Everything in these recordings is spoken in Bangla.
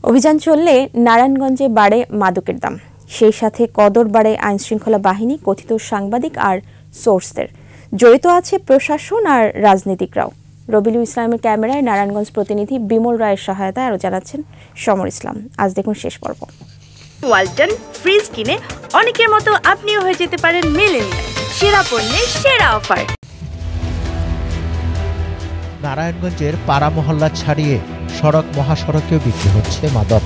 অভিযান চললে নারায়ণগঞ্জে বাড়ে মাদকের দাম, সেই সাথে কদর বাড়ে আইনশৃঙ্খলা বাহিনী, কথিত সাংবাদিক আর সোর্সদের। জড়িত আছে প্রশাসন আর রাজনীতিকরাও। রবিউল ইসলামের ক্যামেরায় নারায়ণগঞ্জ প্রতিনিধি বিমল রায়ের সহায়তায় আরও জানাচ্ছেন সমর ইসলাম। আজ দেখুন শেষ পর্ব। ওয়ালটন ফ্রিজ কিনে অনেকের মতো আপনিও হয়ে যেতে পারেন মিলেনিয়াল। সেরা পণ্যের সেরা অফার। নারায়ণগঞ্জের পাড়া মহল্লা ছাড়িয়ে সড়ক মহাসড়কেও বিক্রি হচ্ছে মাদক।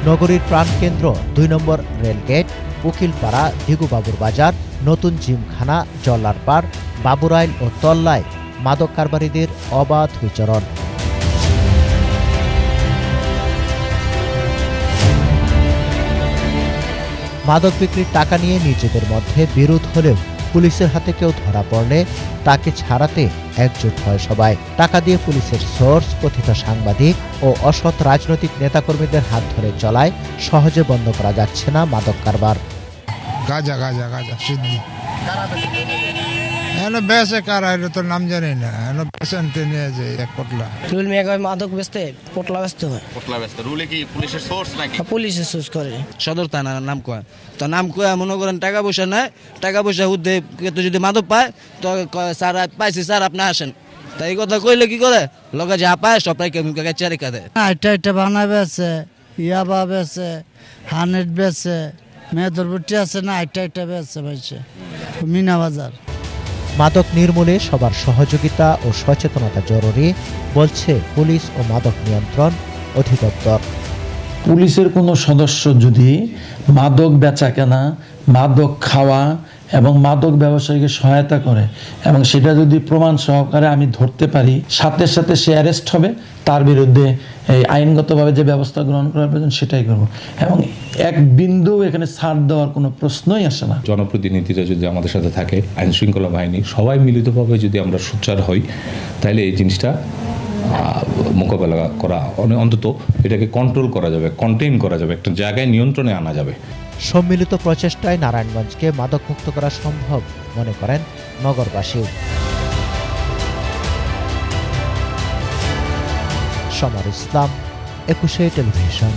নগরীর প্রাণকেন্দ্র ২ নম্বর রেলগেট, উকিলপাড়া, দিগুবাবুর বাজার, নতুন জিমখানা, জল্লারপাড়, বাবুরাইল ও তল্লায় মাদক কারবারিদের অবাধ বিচরণ। মাদক বিক্রির টাকা নিয়ে নিজেদের মধ্যে বিরোধ হলেও পুলিশের হাতে কেউ ধরা পড়লে তাকে ছাড়াতে একজোট হয় সবাই। টাকা দিয়ে পুলিশের সোর্স, কথিত সাংবাদিক ও অসৎ রাজনৈতিক নেতাকর্মীদের হাত ধরে চলায় সহজে বন্ধ করা যাচ্ছে না মাদক কারবার। গাঁজা গাঁজা গাঁজা সিদ্ধি বেসে কার তোর নাম জানি না, পেশেন্ট নিয়ে যায় এক পটলা। রুল মেয়ে মাদক বেচতে পটলা বেচতে হয়। পটলা বেচতে রুলে কি পুলিশের সোর্স নাকি? পুলিশের সোর্স করে সদর থানার নাম কয়, তো নাম কয়া মনে করেন টাকা পয়সা নেয়, টাকা পয়সা উদ্দে যদি মাদক পায় তো স্যার পাইছি স্যার আপনি আসেন। তাই এই কথা কইলে কি করে লগে যা পায় সবাই চেয়ারে কাঁদে। এটা বানাবে আছে, ইয়াবা বেছে, হানেট বেছে, মেয়েদের বুটি আছে না, এটা বেছে ভাইছে মিনা বাজার। মাদক নির্মূলে সবার সহযোগিতা ও সচেতনতা জরুরি বলছে পুলিশ ও মাদক নিয়ন্ত্রণ অধিদপ্তর। পুলিশের কোনো সদস্য যদি মাদক বেচাকেনা, মাদক খাওয়া এবং মাদক ব্যবসায়ীকে সহায়তা করে এবং সেটা যদি প্রমাণ সহকারে আমি ধরতে পারি, সাথে সাথে সে অ্যারেস্ট হবে, তার বিরুদ্ধে এই আইনগতভাবে যে ব্যবস্থা গ্রহণ করার প্রয়োজন সেটাই করব এবং এক বিন্দু এখানে ছাড় দেওয়ার কোনো প্রশ্নই আসে না। জনপ্রতিনিধিরা যদি আমাদের সাথে থাকে, আইন শৃঙ্খলা বাহিনী সবাই মিলিতভাবে যদি আমরা সোচ্চার হই, তাহলে এই জিনিসটা মোকাবেলা করা, অন্তত এটাকে কন্ট্রোল করা যাবে, কন্টেইন করা যাবে, একটা জায়গায় নিয়ন্ত্রণে আনা যাবে। সম্মিলিত প্রচেষ্টায় নারায়ণগঞ্জকে মাদকমুক্ত করা সম্ভব মনে করেন নগরবাসী। সমর ইসলাম, ২১ টেলিভিশন।